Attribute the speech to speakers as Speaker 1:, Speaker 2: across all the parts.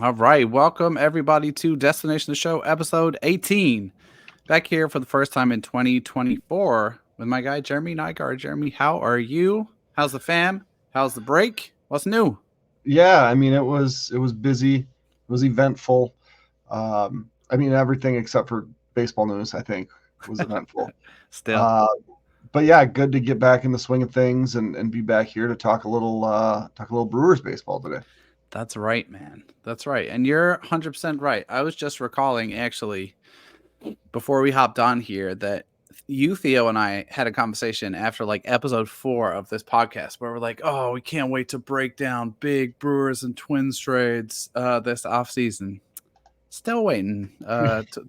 Speaker 1: All right. Welcome, everybody, to Destination the Show, episode 18. Back here for the first time in 2024 with my guy, Jeremy Nygaard. Jeremy, how are you? How's the fam? How's the break? What's new?
Speaker 2: Yeah, I mean it was busy, it was eventful. I mean everything except for baseball news, I think, was eventful.
Speaker 1: Still.
Speaker 2: Uh, but yeah, good to get back in the swing of things and be back here to talk a little Brewers baseball today.
Speaker 1: That's right, man. That's right. And you're 100% right. I was just recalling, actually, before we hopped on here, that you, Theo, and I had a conversation after like episode 4 of this podcast where we're like, oh, we can't wait to break down big Brewers and Twins trades this offseason. Still waiting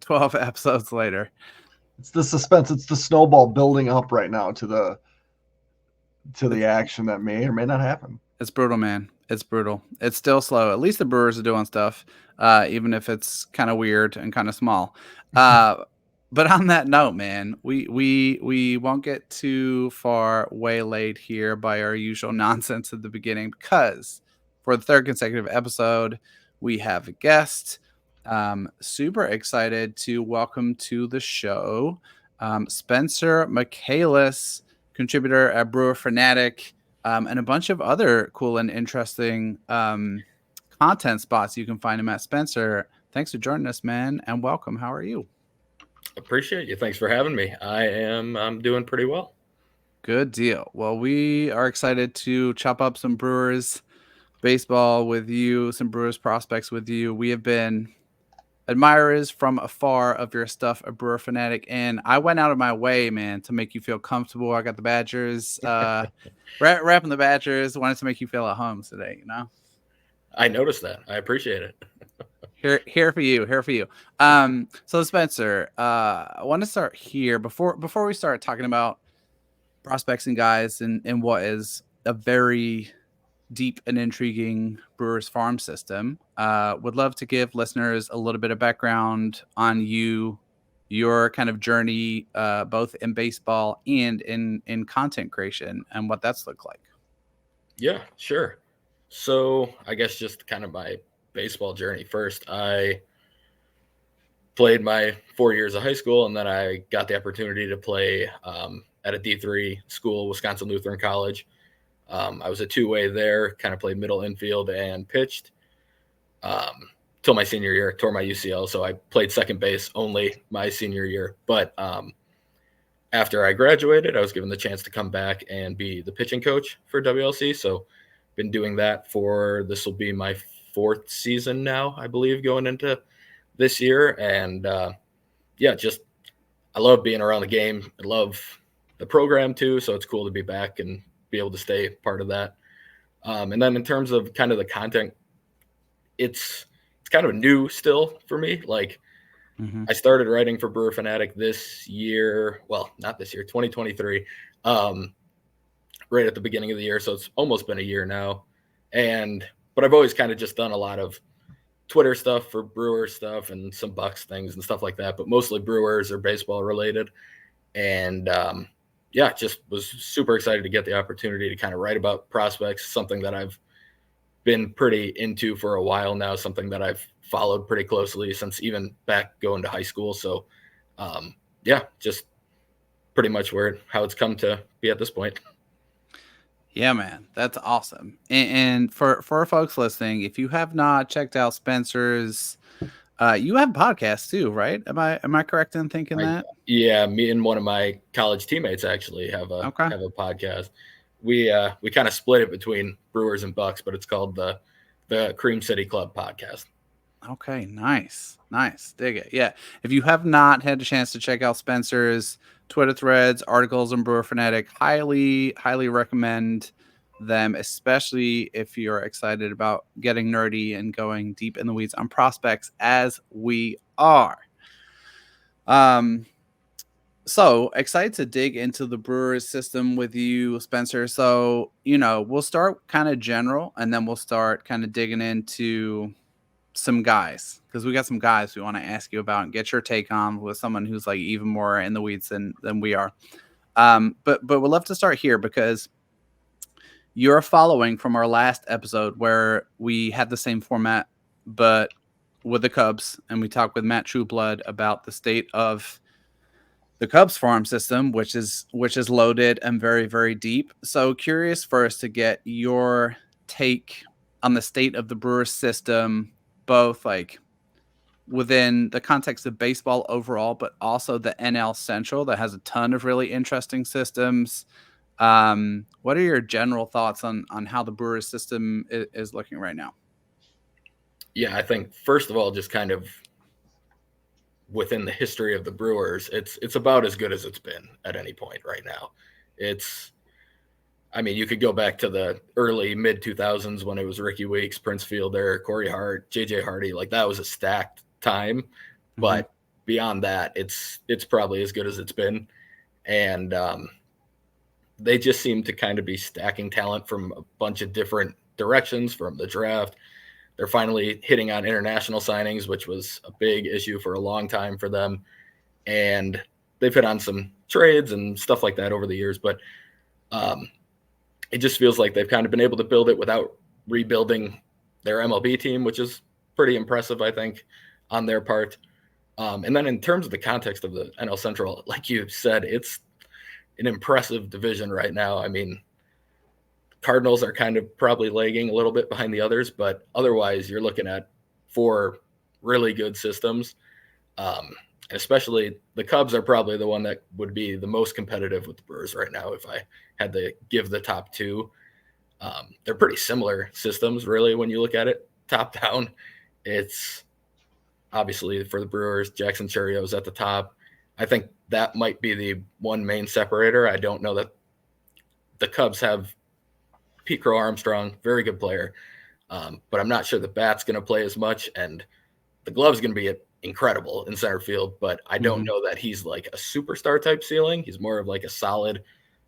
Speaker 1: 12 episodes later.
Speaker 2: It's the suspense, it's the snowball building up right now to the
Speaker 1: It's,
Speaker 2: action that may or may not happen.
Speaker 1: it's brutal, man. It's brutal. It's still slow. At least the Brewers are doing stuff, even if it's kind of weird and kind of small. Uh, but on that note, man, we won't get too far waylaid here by our usual nonsense at the beginning because for the third consecutive episode, we have a guest. Super excited to welcome to the show Spencer Michaelis, contributor at Brewer Fanatic, and a bunch of other cool and interesting content spots you can find him at. Spencer, thanks for joining us, man, and welcome. How are you?
Speaker 3: Appreciate you. Thanks for having me. I'm doing pretty well.
Speaker 1: Good deal. Well, we are excited to chop up some Brewers baseball with you, some Brewers prospects with you. We have been admirers from afar of your stuff, a Brewer Fanatic, and I went out of my way, man, to make you feel comfortable. I got the Badgers, wrapping the Badgers, wanted to make you feel at home today, you know?
Speaker 3: I noticed that. I appreciate it.
Speaker 1: Here for you, here for you. So Spencer, I want to start here before we start talking about prospects and guys and what is a very deep and intriguing Brewers farm system. Would love to give listeners a little bit of background on you, your kind of journey, both in baseball and in content creation, and what that's looked like.
Speaker 3: Yeah, sure. So I guess just kind of my baseball journey first. I played my 4 years of high school, and then I got the opportunity to play at a D3 school, Wisconsin Lutheran College. I was a two-way there, kind of played middle infield and pitched till my senior year, tore my UCL. So I played second base only my senior year. But after I graduated, I was given the chance to come back and be the pitching coach for WLC. So been doing that for, this will be my fourth season now, I believe, going into this year. And yeah, just I love being around the game. I love the program too. So it's cool to be back and be able to stay part of that. And then in terms of kind of the content, it's kind of new still for me. Like I started writing for Brewer Fanatic this year. Well, not this year, 2023, right at the beginning of the year. So it's almost been a year now. But I've always kind of just done a lot of Twitter stuff for Brewer stuff and some Bucks things and stuff like that, but mostly Brewers or baseball related. And yeah, just was super excited to get the opportunity to kind of write about prospects, something that I've been pretty into for a while now, something that I've followed pretty closely since even back going to high school. So yeah, just pretty much how it's come to be at this point.
Speaker 1: Yeah, man, that's awesome. And for folks listening, if you have not checked out Spencer's, you have podcasts too, right? Am I correct in thinking that?
Speaker 3: Yeah, me and one of my college teammates actually have a podcast. We kind of split it between Brewers and Bucks, but it's called the Cream City Club podcast.
Speaker 1: Okay, nice. Dig it. Yeah. If you have not had a chance to check out Spencer's Twitter threads, articles on Brewer Fanatic, highly recommend them, especially if you're excited about getting nerdy and going deep in the weeds on prospects as we are. So excited to dig into the Brewers system with you, Spencer. So, we'll start kind of general and then we'll start kind of digging into some guys, because we got some guys we want to ask you about and get your take on with someone who's like even more in the weeds than we are. But we'd love to start here because you're following from our last episode where we had the same format but with the Cubs, and we talked with Matt Trueblood about the state of the Cubs farm system, which is loaded and very, very deep. So curious first to get your take on the state of the Brewers system, both like within the context of baseball overall, but also the NL Central that has a ton of really interesting systems. What are your general thoughts on how the Brewers system is looking right now?
Speaker 3: Yeah, I think first of all, just kind of within the history of the Brewers, it's about as good as it's been at any point right now. I mean, you could go back to the early mid 2000s when it was Ricky Weeks, Prince Fielder, Corey Hart, JJ Hardy. Like that was a stacked time, but beyond that, it's probably as good as it's been. And they just seem to kind of be stacking talent from a bunch of different directions from the draft. They're finally hitting on international signings, which was a big issue for a long time for them. And they've hit on some trades and stuff like that over the years. But it just feels like they've kind of been able to build it without rebuilding their MLB team, which is pretty impressive, I think, on their part. And then in terms of the context of the NL Central, like you said, it's an impressive division right now. I mean, Cardinals are kind of probably lagging a little bit behind the others, but otherwise you're looking at 4 really good systems. Especially the Cubs are probably the one that would be the most competitive with the Brewers right now. If I had to give the top 2, they're pretty similar systems, really, when you look at it top down. It's obviously for the Brewers, Jackson Chourio is at the top. I think that might be the one main separator. I don't know that the Cubs have Pete Crow Armstrong, very good player. But I'm not sure the bat's going to play as much, and the glove's going to be incredible in center field, but I don't know that he's like a superstar type ceiling. He's more of like a solid,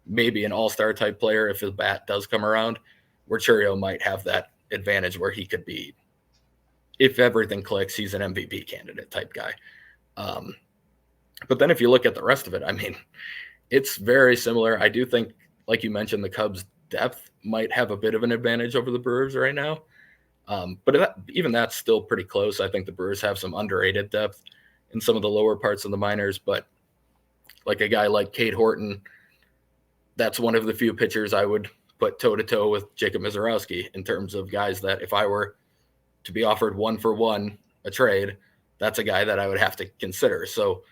Speaker 3: maybe an all-star type player if his bat does come around, where Chourio might have that advantage where he could be, if everything clicks, he's an MVP candidate type guy. But then if you look at the rest of it, I mean, it's very similar. I do think, like you mentioned, the Cubs' depth might have a bit of an advantage over the Brewers right now. But even that's still pretty close. I think the Brewers have some underrated depth in some of the lower parts of the minors, but like a guy like Cade Horton, that's one of the few pitchers I would put toe-to-toe with Jacob Misiorowski in terms of guys that if I were to be offered 1-for-1 a trade, that's a guy that I would have to consider. So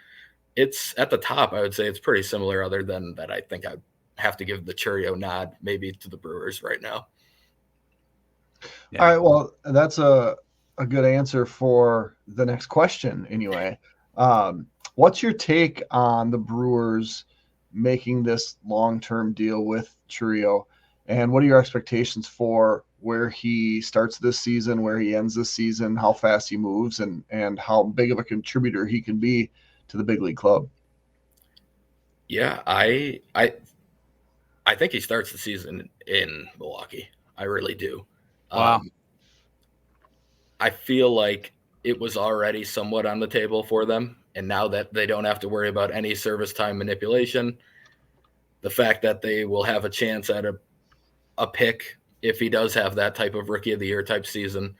Speaker 3: it's at the top, I would say it's pretty similar, other than that I think I'd have to give the Chourio nod maybe to the Brewers right now.
Speaker 2: Yeah. All right, well, that's a good answer for the next question anyway. What's your take on the Brewers making this long-term deal with Chourio, and what are your expectations for where he starts this season, where he ends this season, how fast he moves, and how big of a contributor he can be to the big league club?
Speaker 3: Yeah, I think he starts the season in Milwaukee. I really do.
Speaker 1: Wow.
Speaker 3: I feel like it was already somewhat on the table for them. And now that they don't have to worry about any service time manipulation, the fact that they will have a chance at a pick if he does have that type of rookie of the year type season,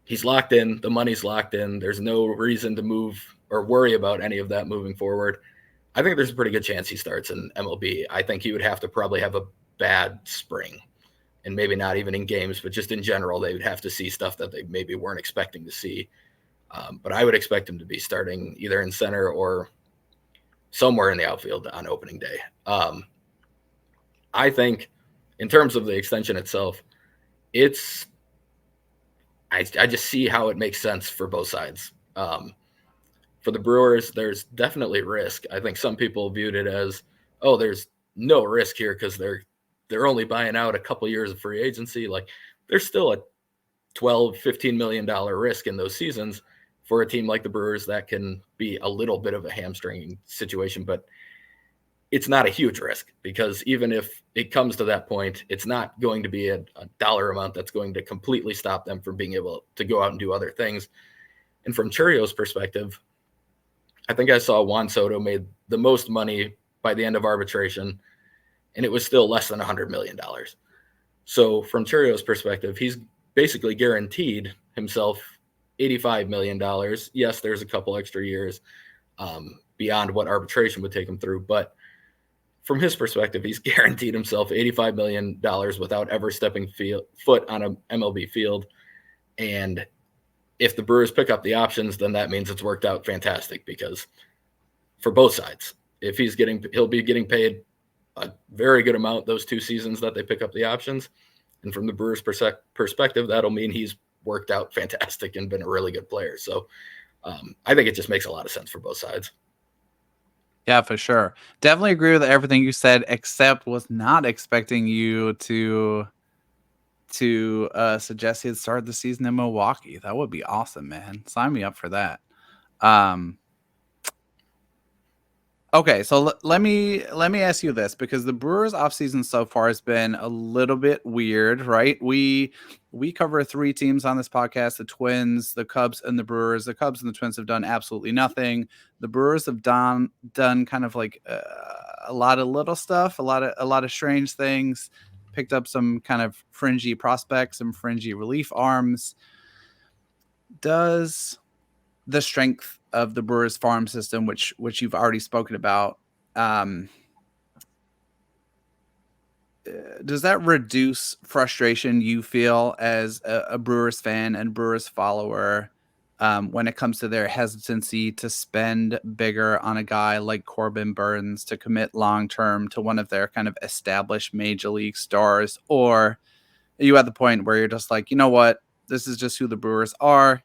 Speaker 3: he's locked in. The money's locked in. There's no reason to move or worry about any of that moving forward. I think there's a pretty good chance he starts in MLB. I think he would have to probably have a bad spring, and maybe not even in games, but just in general, they would have to see stuff that they maybe weren't expecting to see. But I would expect him to be starting either in center or somewhere in the outfield on opening day. I think in terms of the extension itself, I just see how it makes sense for both sides. For the Brewers, there's definitely risk. I think some people viewed it as, oh, there's no risk here because they're only buying out a couple years of free agency. Like there's still a $12-15 million risk in those seasons for a team like the Brewers that can be a little bit of a hamstringing situation, but it's not a huge risk because even if it comes to that point, it's not going to be a dollar amount that's going to completely stop them from being able to go out and do other things. And from Chourio's perspective, I think I saw Juan Soto made the most money by the end of arbitration, and it was still less than $100 million. So from Chourio's perspective, he's basically guaranteed himself $85 million. Yes, there's a couple extra years beyond what arbitration would take him through, but from his perspective, he's guaranteed himself $85 million without ever stepping foot on an MLB field. And if the Brewers pick up the options, then that means it's worked out fantastic, because for both sides, if he'll be getting paid a very good amount those 2 seasons that they pick up the options. And from the Brewers' perspective, that'll mean he's worked out fantastic and been a really good player. So I think it just makes a lot of sense for both sides.
Speaker 1: Yeah, for sure. Definitely agree with everything you said, except was not expecting you to suggest he'd start the season in Milwaukee. That would be awesome, man. Sign me up for that. Okay, so let me ask you this, because the Brewers offseason so far has been a little bit weird, right? We cover 3 teams on this podcast: the Twins, the Cubs, and the Brewers. The Cubs and the Twins have done absolutely nothing. The Brewers have done kind of like a lot of little stuff, a lot of strange things. Picked up some kind of fringy prospects, some fringy relief arms. Does the strength of the Brewers farm system, which you've already spoken about, does that reduce frustration you feel as a Brewers fan and Brewers follower when it comes to their hesitancy to spend bigger on a guy like Corbin Burnes, to commit long-term to one of their kind of established major league stars? Or are you at the point where you're just like, you know what, this is just who the Brewers are?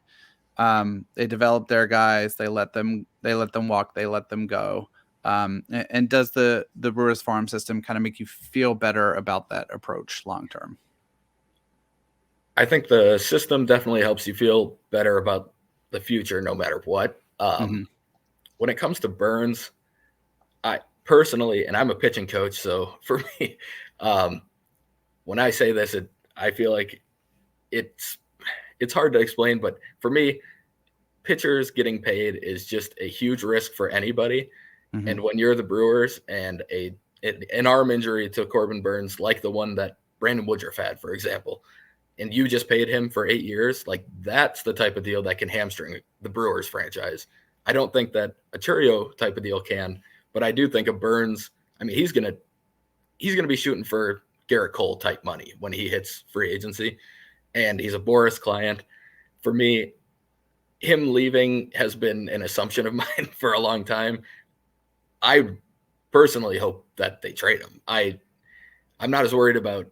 Speaker 1: They develop their guys, they let them walk, they let them go. And does the Brewers farm system kind of make you feel better about that approach long term?
Speaker 3: I think the system definitely helps you feel better about the future, no matter what. When it comes to Burnes, I personally, and I'm a pitching coach, so for me, when I say this, I feel like it's hard to explain, but for me, pitchers getting paid is just a huge risk for anybody. And when you're the Brewers and an arm injury to Corbin Burnes, like the one that Brandon Woodruff had, for example, and you just paid him for 8 years, like that's the type of deal that can hamstring the Brewers franchise. I don't think that a Chourio type of deal can, but I do think of Burnes. I mean, he's gonna be shooting for Garrett Cole type money when he hits free agency, and he's a Boris client. For me, him leaving has been an assumption of mine for a long time. I personally hope that they trade him. I'm not as worried about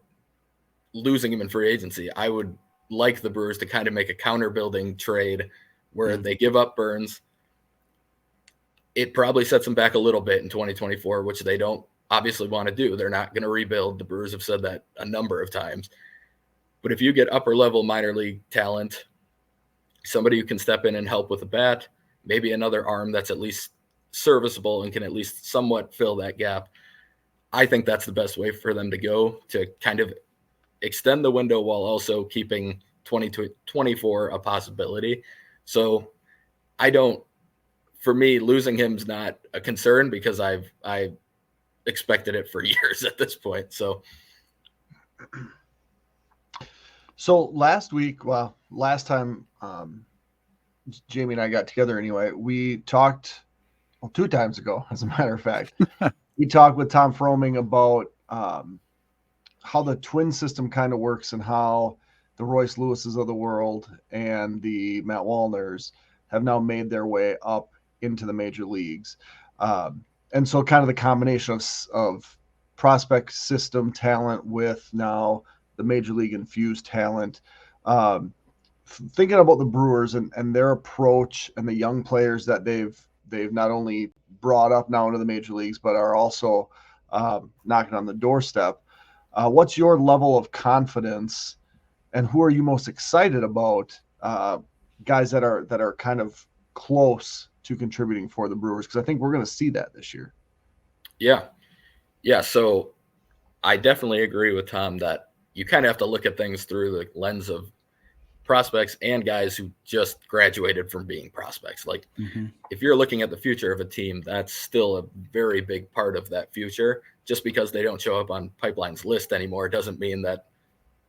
Speaker 3: losing him in free agency. I would like the Brewers to kind of make a counter-building trade where they give up Burnes. It probably sets them back a little bit in 2024, which they don't obviously want to do. They're not going to rebuild. The Brewers have said that a number of times. But if you get upper-level minor league talent, somebody who can step in and help with a bat, maybe another arm that's at least serviceable and can at least somewhat fill that gap, I think that's the best way for them to go, to kind of extend the window while also keeping 2024 a possibility. So for me, losing him's not a concern, because I expected it for years at this point. So
Speaker 2: last time Jamie and I got together anyway, we talked 2 times ago, as a matter of fact. We talked with Tom Froming about how the twin system kind of works, and how the Royce Lewises of the world and the Matt Wallners have now made their way up into the major leagues. And so kind of the combination of prospect system talent with now the major league infused talent. Thinking about the Brewers and their approach and the young players that they've not only brought up now into the major leagues, but are also knocking on the doorstep. What's your level of confidence, and who are you most excited about? Guys that are kind of close to contributing for the Brewers, because I think we're going to see that this year.
Speaker 3: Yeah. So I definitely agree with Tom that you kind of have to look at things through the lens of prospects and guys who just graduated from being prospects. Like if you're looking at the future of a team, that's still a very big part of that future. Just because they don't show up on Pipeline's list anymore doesn't mean that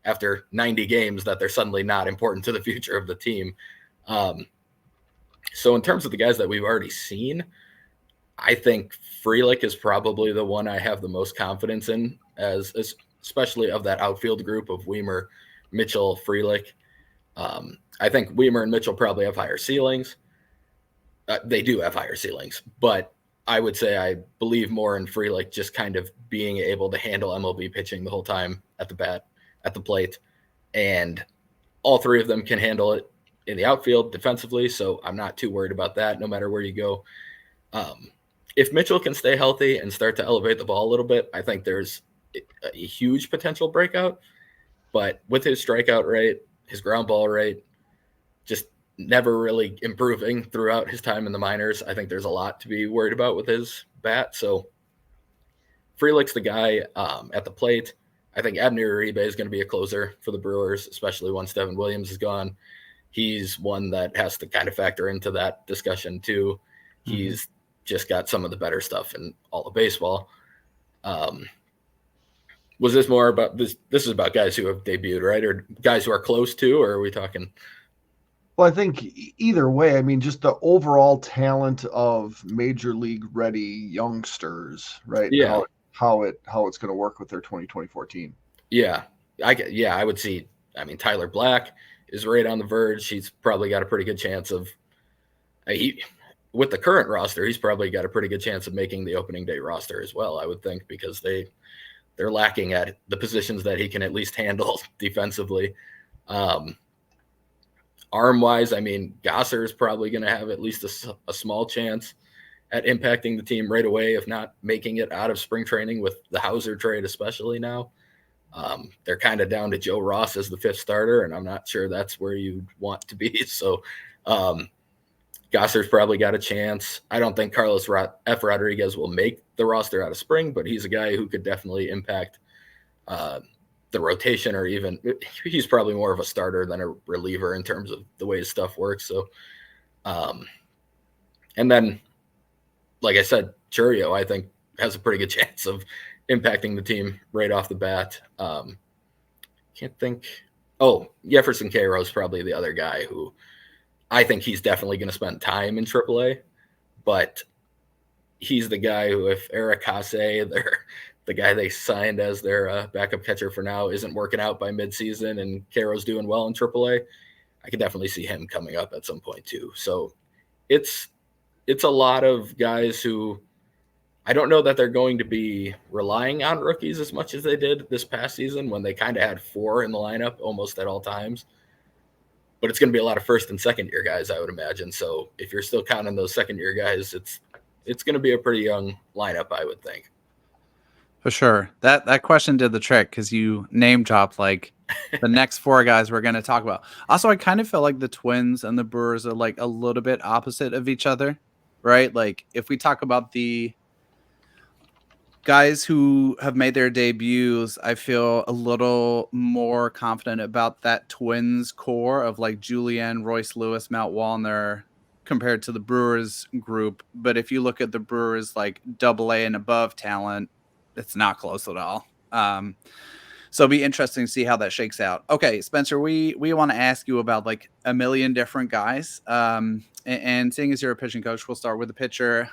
Speaker 3: after 90 games that they're suddenly not important to the future of the team. So in terms of the guys that we've already seen, I think Frelick is probably the one I have the most confidence in, as especially of that outfield group of Wiemer, Mitchell, Frelick. I think Wiemer and Mitchell probably have higher ceilings. They do have higher ceilings, but I would say I believe more in Frelick just kind of being able to handle MLB pitching the whole time at the bat, at the plate. And all three of them can handle it in the outfield defensively, so I'm not too worried about that no matter where you go. If Mitchell can stay healthy and start to elevate the ball a little bit, I think there's a huge potential breakout. But with his strikeout rate, his ground ball rate, just never really improving throughout his time in the minors, I think there's a lot to be worried about with his bat. So Frelick's the guy at the plate. I think Abner Uribe is going to be a closer for the Brewers, especially once Devin Williams is gone. He's one that has to kind of factor into that discussion too. Mm-hmm. He's just got some of the better stuff in all of baseball. Was this more about this? This is about guys who have debuted, right? Or guys who are close to, or are we talking?
Speaker 2: Well, I think either way, I mean, just the overall talent of major league ready youngsters, right?
Speaker 3: Yeah.
Speaker 2: How it's going to work with their 2024 team.
Speaker 3: Yeah. I would see, I mean, Tyler Black is right on the verge. He's probably got a pretty good chance of, with the current roster, he's probably got a pretty good chance of making the opening day roster as well, I would think, because they're lacking at the positions that he can at least handle defensively. Arm-wise, I mean, Gosser is probably going to have at least a small chance at impacting the team right away, if not making it out of spring training with the Hauser trade, especially now. They're kind of down to Joe Ross as the fifth starter, and I'm not sure that's where you'd want to be. So Gosser's probably got a chance. I don't think Carlos F. Rodriguez will make the roster out of spring, but he's a guy who could definitely impact the rotation, or even he's probably more of a starter than a reliever in terms of the way his stuff works. So, and then, like I said, Chourio, I think, has a pretty good chance of impacting the team right off the bat. Can't think. Oh, Jefferson Quero is probably the other guy who I think he's definitely going to spend time in AAA, but he's the guy who, if Eric Haase, the guy they signed as their backup catcher for now, isn't working out by midseason and Quero's doing well in AAA, I could definitely see him coming up at some point too. So it's a lot of guys who I don't know that they're going to be relying on rookies as much as they did this past season when they kind of had four in the lineup almost at all times. But it's going to be a lot of first and second year guys, I would imagine. So if you're still counting those second year guys, it's going to be a pretty young lineup, I would think.
Speaker 1: For sure. That question did the trick because you name dropped like the next four guys we're going to talk about. Also, I kind of feel like the Twins and the Brewers are like a little bit opposite of each other, right? Like if we talk about the guys who have made their debuts, I feel a little more confident about that Twins core of like Julian, Royce Lewis, Matt Wallner compared to the Brewers group. But if you look at the Brewers like AA and above talent, it's not close at all. So it'll be interesting to see how that shakes out. Okay, Spencer, we want to ask you about like a million different guys. And seeing as you're a pitching coach, we'll start with the pitcher.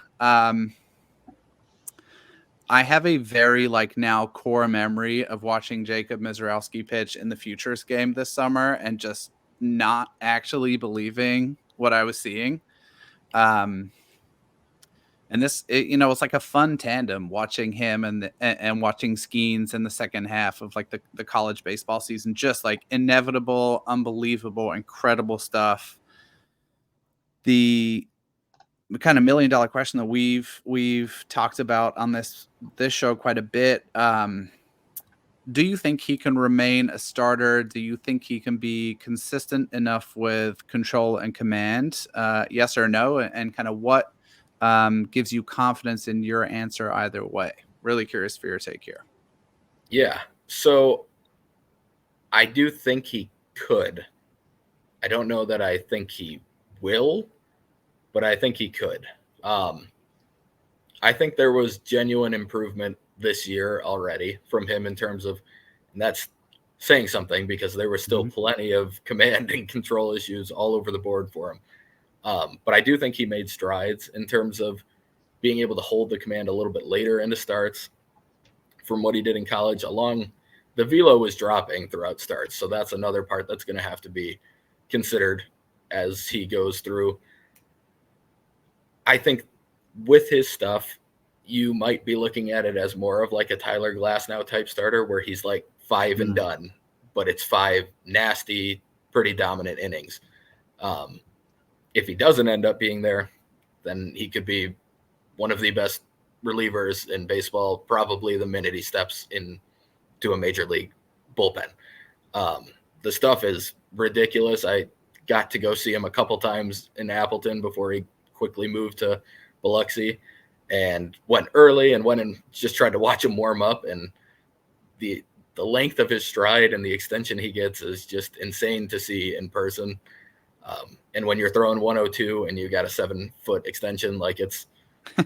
Speaker 1: I have a very like now core memory of watching Jacob Misiorowski pitch in the Futures game this summer and just not actually believing what I was seeing. And this, it's like a fun tandem watching him and watching Skeens in the second half of like the college baseball season, just like inevitable, unbelievable, incredible stuff. The kind of $1 million question that we've talked about on this show quite a bit. Do you think he can remain a starter? Do you think he can be consistent enough with control and command? Yes or no? And kind of what gives you confidence in your answer either way? Really curious for your take here.
Speaker 3: Yeah. So I do think he could. I don't know that I think he will, but I think he could. I think there was genuine improvement this year already from him in terms of, and that's saying something, because there were still plenty of command and control issues all over the board for him. But I do think he made strides in terms of being able to hold the command a little bit later into starts from what he did in college. The velo was dropping throughout starts, so that's another part that's going to have to be considered as he goes through. I think with his stuff, you might be looking at it as more of like a Tyler Glasnow type starter, where he's like 5 and done, but it's 5 nasty, pretty dominant innings. If he doesn't end up being there, then he could be one of the best relievers in baseball, probably the minute he steps into a major league bullpen. The stuff is ridiculous. I got to go see him a couple times in Appleton before he quickly moved to Biloxi, and went early and went and just tried to watch him warm up. And the length of his stride and the extension he gets is just insane to see in person. And when you're throwing 102 and you got a 7-foot extension, like it's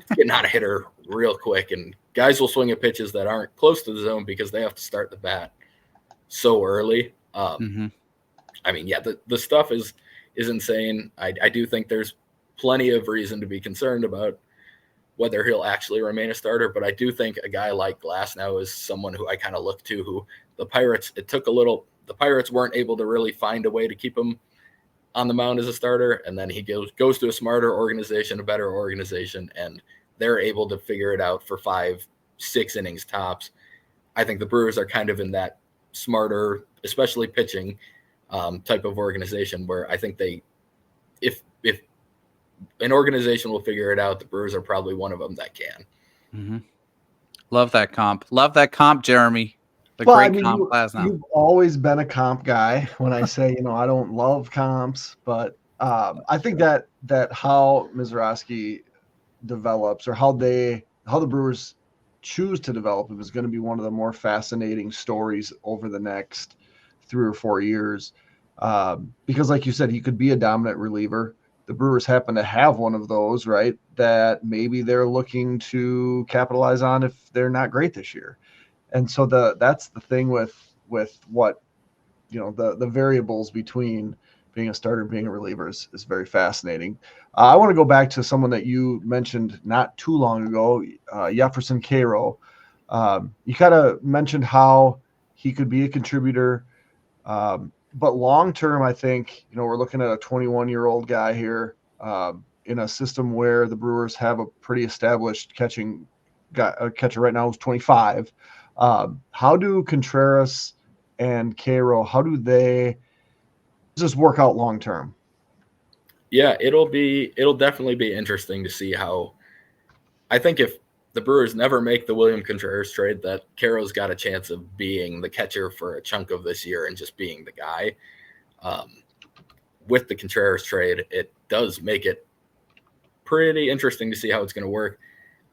Speaker 3: getting out of hitter real quick. And guys will swing at pitches that aren't close to the zone because they have to start the bat so early. I mean, yeah, the stuff is insane. I do think there's plenty of reason to be concerned about whether he'll actually remain a starter. But I do think a guy like Glasnow is someone who I kind of look to, who the Pirates weren't able to really find a way to keep him on the mound as a starter. And then he goes to a smarter organization, a better organization, and they're able to figure it out for 5-6 innings tops. I think the Brewers are kind of in that smarter, especially pitching type of organization, where I think if an organization will figure it out, the Brewers are probably one of them that can.
Speaker 1: Love that comp, Jeremy.
Speaker 2: You've always been a comp guy. When I say, I don't love comps, but I think that how Misiorowski develops, or how the Brewers choose to develop him, is going to be one of the more fascinating stories over the next 3 or 4 years. Because like you said, he could be a dominant reliever. The Brewers happen to have one of those, right, that maybe they're looking to capitalize on if they're not great this year. And so that's the thing with what, the variables between being a starter and being a reliever is very fascinating. I want to go back to someone that you mentioned not too long ago, Jefferson Quero. You kind of mentioned how he could be a contributor. But long-term, I think, we're looking at a 21-year-old guy here in a system where the Brewers have a pretty established catcher right now who's 25. How do Contreras and Quero, how do they just work out long-term?
Speaker 3: Yeah, it'll definitely be interesting to see how. I think if the Brewers never make the William Contreras trade, that Quero's got a chance of being the catcher for a chunk of this year and just being the guy. With the Contreras trade, it does make it pretty interesting to see how it's going to work.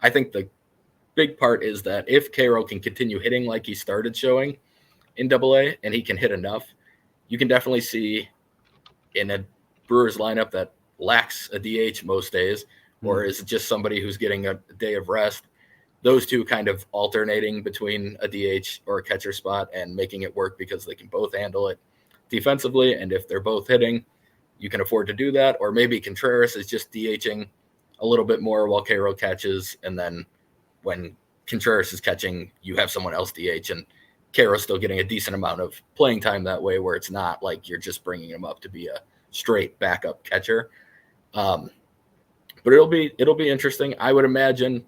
Speaker 3: I think the big part is that if Quero can continue hitting like he started showing in AA, and he can hit enough, you can definitely see in a Brewers lineup that lacks a DH most days, or is just somebody who's getting a day of rest, those two kind of alternating between a DH or a catcher spot and making it work because they can both handle it defensively. And if they're both hitting, you can afford to do that. Or maybe Contreras is just DHing a little bit more while Quero catches, and then when Contreras is catching, you have someone else DH, and Quero's still getting a decent amount of playing time that way, where it's not like you're just bringing him up to be a straight backup catcher. But it'll be interesting. I would imagine,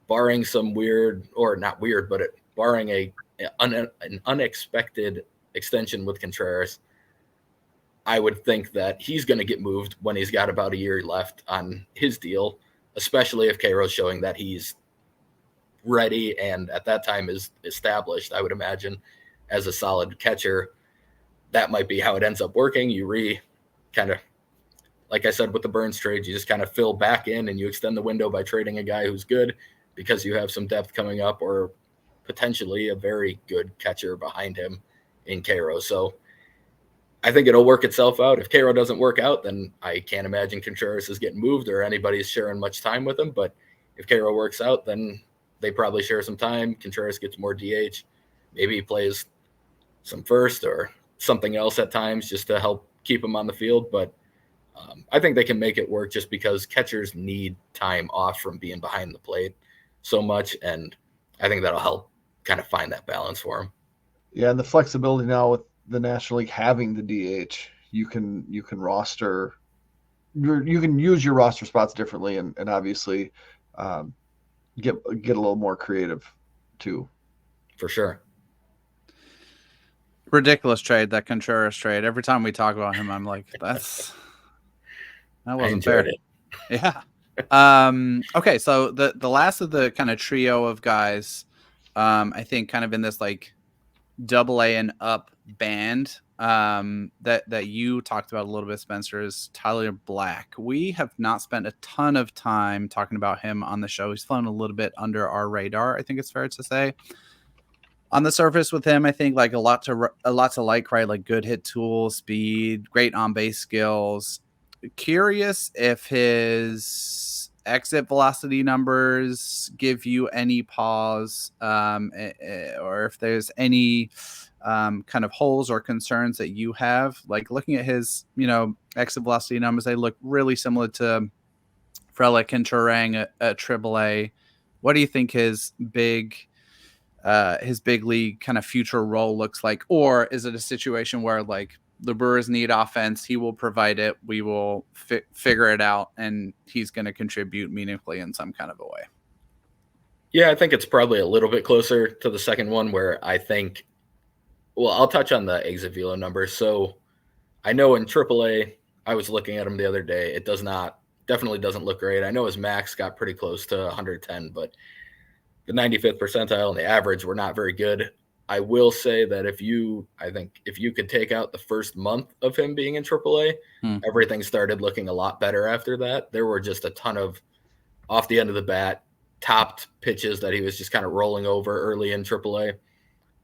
Speaker 3: barring some weird, or not weird, but barring an unexpected extension with Contreras, I would think that he's going to get moved when he's got about a year left on his deal, especially if Quero's showing that he's ready and at that time is established, I would imagine, as a solid catcher. That might be how it ends up working. You kind of, like I said, with the Burnes trade, you just kind of fill back in and you extend the window by trading a guy who's good because you have some depth coming up, or potentially a very good catcher behind him in Quero. So I think it'll work itself out. If Quero doesn't work out, then I can't imagine Contreras is getting moved or anybody's sharing much time with him. But if Quero works out, then they probably share some time. Contreras gets more DH. Maybe he plays some first or something else at times just to help keep him on the field. But I think they can make it work just because catchers need time off from being behind the plate so much. And I think that'll help kind of find that balance for him.
Speaker 2: Yeah, and the flexibility now with the National League having the DH, you can roster, you can use your roster spots differently, and obviously get a little more creative too.
Speaker 3: For sure.
Speaker 1: Ridiculous trade, that Contreras trade. Every time we talk about him, I'm like, that wasn't fair.
Speaker 3: It.
Speaker 1: Yeah. Okay, so the last of the kind of trio of guys, I think kind of in this like AA and up band that you talked about a little bit, Spencer, is Tyler Black. We have not spent a ton of time talking about him on the show. He's flown a little bit under our radar, I think it's fair to say. On the surface with him, I think like a lot to like, right? Like good hit tools, speed, great on base skills. Curious if his exit velocity numbers give you any pause, or if there's any kind of holes or concerns that you have. Like looking at his, exit velocity numbers, they look really similar to Frelick and Turang at AAA. What do you think his big league kind of future role looks like? Or is it a situation where like the Brewers need offense, he will provide it, we will figure it out, and he's going to contribute meaningfully in some kind of a way?
Speaker 3: Yeah, I think it's probably a little bit closer to the second one, where I think, well, I'll touch on the exit velo numbers. So I know in AAA, I was looking at him the other day. It definitely doesn't look great. I know his max got pretty close to 110, but the 95th percentile and the average were not very good. I will say that if you could take out the first month of him being in AAA, everything started looking a lot better after that. There were just a ton of off the end of the bat, topped pitches that he was just kind of rolling over early in AAA.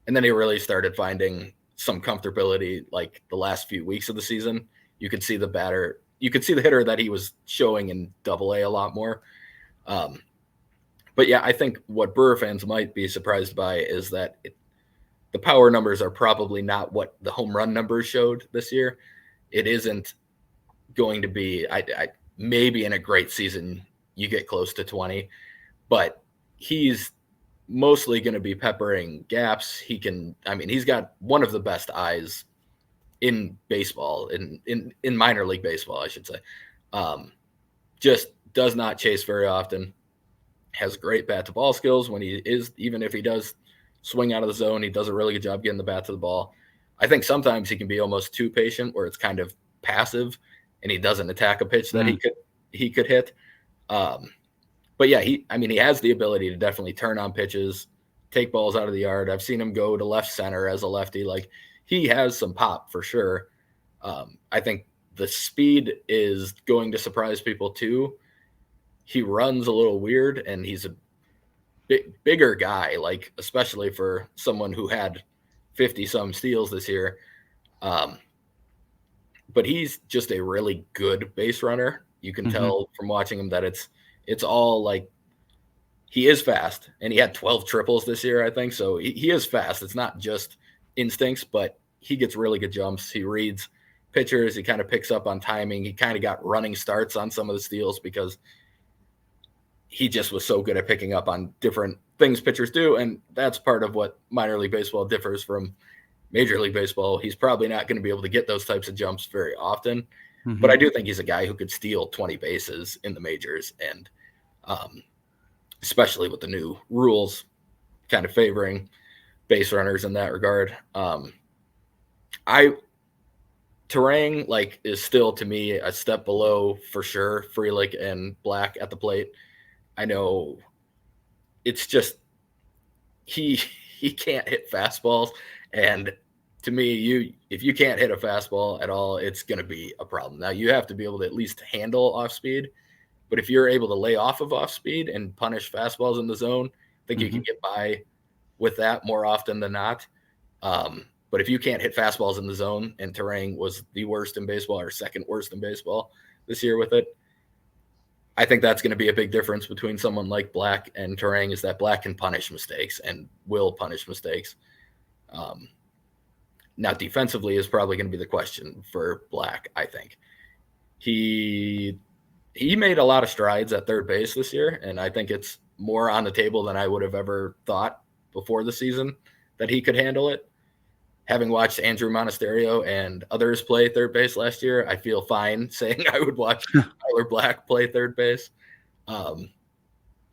Speaker 3: And then he really started finding some comfortability like the last few weeks of the season. You could see the hitter that he was showing in AA a lot more. But yeah, I think what Brewer fans might be surprised by is that the power numbers are probably not what the home run numbers showed this year. It isn't going to be, maybe in a great season, you get close to 20, but he's mostly going to be peppering gaps. He's got one of the best eyes in baseball, in minor league baseball, I should say. Just does not chase very often. Has great bat to ball skills even if he does swing out of the zone, he does a really good job getting the bat to the ball. I think sometimes he can be almost too patient, where it's kind of passive and he doesn't attack a pitch that he could hit. But yeah, he has the ability to definitely turn on pitches, take balls out of the yard. I've seen him go to left center as a lefty. Like, he has some pop for sure. I think the speed is going to surprise people too. He runs a little weird, and he's a bigger guy, like especially for someone who had 50-some steals this year. But he's just a really good base runner. You can tell from watching him that it's all like, he is fast, and he had 12 triples this year, I think. So he is fast. It's not just instincts, but he gets really good jumps. He reads pitchers. He kind of picks up on timing. He kind of got running starts on some of the steals because he just was so good at picking up on different things pitchers do. And that's part of what minor league baseball differs from Major League Baseball. He's probably not going to be able to get those types of jumps very often, but I do think he's a guy who could steal 20 bases in the majors. And especially with the new rules kind of favoring base runners in that regard. Turang is still, to me, a step below for sure Frelick and Black at the plate. I know it's just he can't hit fastballs, and to me, if you can't hit a fastball at all, it's going to be a problem. Now, you have to be able to at least handle off speed, but if you're able to lay off of off speed and punish fastballs in the zone, I think you can get by with that more often than not. But if you can't hit fastballs in the zone, and Turang was the worst in baseball, or second worst in baseball this year with it, I think that's going to be a big difference between someone like Black and Turang, is that Black can punish mistakes and will punish mistakes. Now, defensively is probably going to be the question for Black, I think. He made a lot of strides at third base this year, and I think it's more on the table than I would have ever thought before the season that he could handle it. Having watched Andrew Monasterio and others play third base last year, I feel fine saying I would watch Tyler Black play third base.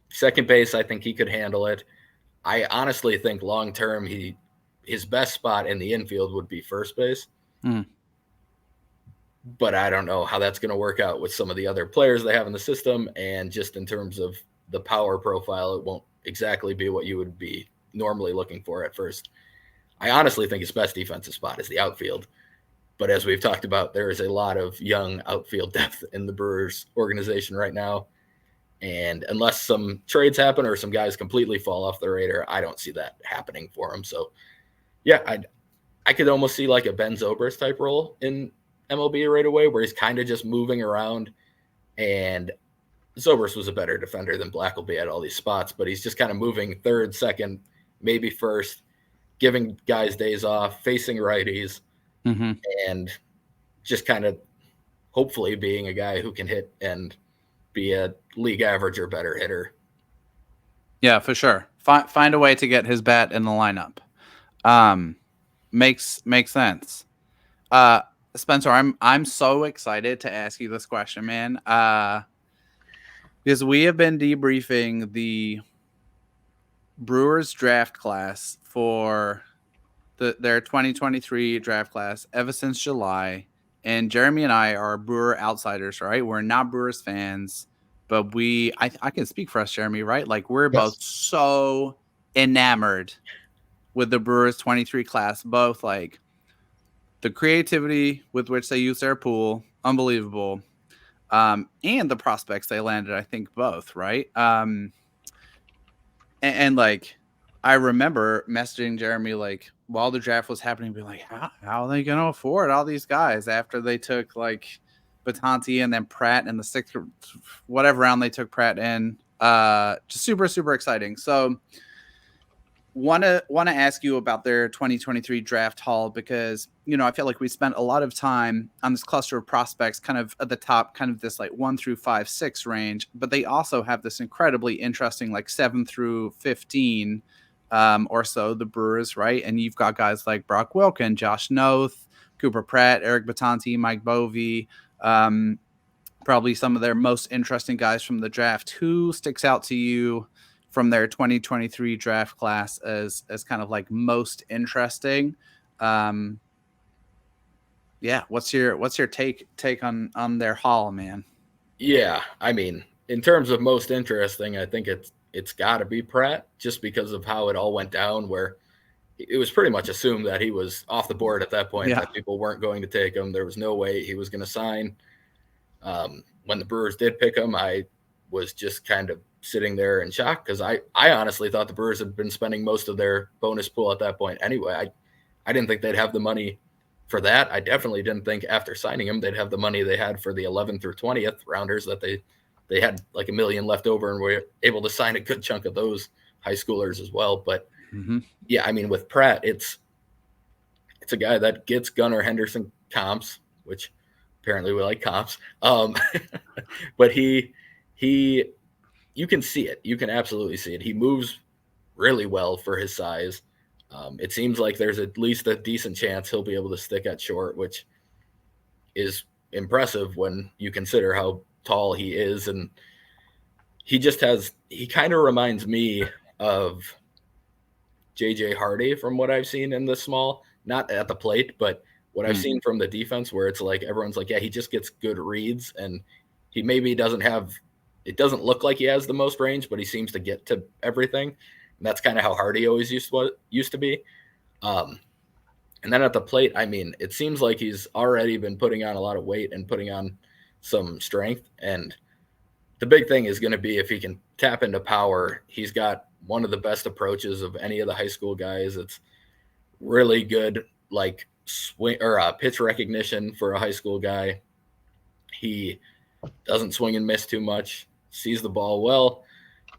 Speaker 3: Second base, I think he could handle it. I honestly think long-term his best spot in the infield would be first base. But I don't know how that's going to work out with some of the other players they have in the system. And just in terms of the power profile, it won't exactly be what you would be normally looking for at first. I honestly think his best defensive spot is the outfield. But as we've talked about, there is a lot of young outfield depth in the Brewers organization right now. And unless some trades happen or some guys completely fall off the radar, I don't see that happening for him. So, yeah, I could almost see like a Ben Zobrist type role in MLB right away, where he's kind of just moving around, and Zobrist was a better defender than Black will be at all these spots, but he's just kind of moving third, second, maybe first, giving guys days off, facing righties, and just kind of hopefully being a guy who can hit and be a league average or better hitter.
Speaker 1: Yeah, for sure. Find a way to get his bat in the lineup. Makes sense. Spencer, I'm so excited to ask you this question, man. Because we have been debriefing the Brewers draft class for their 2023 draft class ever since July. And Jeremy and I are Brewer outsiders, right? We're not Brewers fans, but I can speak for us, Jeremy, right? Like we're both so enamored with the Brewers 23 class, both like the creativity with which they use their pool, unbelievable. And the prospects they landed, I think both, right? And like, I remember messaging Jeremy, like, while the draft was happening, being like, how are they going to afford all these guys after they took like Batanti and then Pratt in the sixth, whatever round they took Pratt in. Just super, super exciting. So, want to ask you about their 2023 draft haul, because I feel like we spent a lot of time on this cluster of prospects kind of at the top, kind of this like 1 through 5, 6 range, but they also have this incredibly interesting like 7 through 15 or so, the Brewers, right? And you've got guys like Brock Wilken, Josh Noth, Cooper Pratt, Eric Batanti, Mike Bovee, probably some of their most interesting guys from the draft. Who sticks out to you from their 2023 draft class as kind of like most interesting? What's your take on their haul, man?
Speaker 3: Yeah, I mean, in terms of most interesting, I think it's got to be Pratt, just because of how it all went down, where it was pretty much assumed that he was off the board at that point, that people weren't going to take him. There was no way he was going to sign. When the Brewers did pick him, I was just kind of sitting there in shock, because I honestly thought the Brewers had been spending most of their bonus pool at that point anyway. I didn't think they'd have the money for that. I definitely didn't think after signing him they'd have the money they had for the 11th through 20th rounders, that they had like $1 million left over and were able to sign a good chunk of those high schoolers as well. But yeah, I mean, with Pratt, it's a guy that gets Gunnar Henderson comps, which apparently we like comps. But he you can see it. You can absolutely see it. He moves really well for his size. It seems like there's at least a decent chance he'll be able to stick at short, which is impressive when you consider how tall he is. And he kind of reminds me of JJ Hardy from what I've seen in the small, not at the plate, but what I've seen from the defense, where it's like everyone's like, yeah, he just gets good reads, and he maybe it doesn't look like he has the most range, but he seems to get to everything. And that's kind of how Hardy always used to be. And then at the plate, I mean, it seems like he's already been putting on a lot of weight and putting on some strength. And the big thing is going to be if he can tap into power. He's got one of the best approaches of any of the high school guys. It's really good, like swing or pitch recognition for a high school guy. He doesn't swing and miss too much, sees the ball well,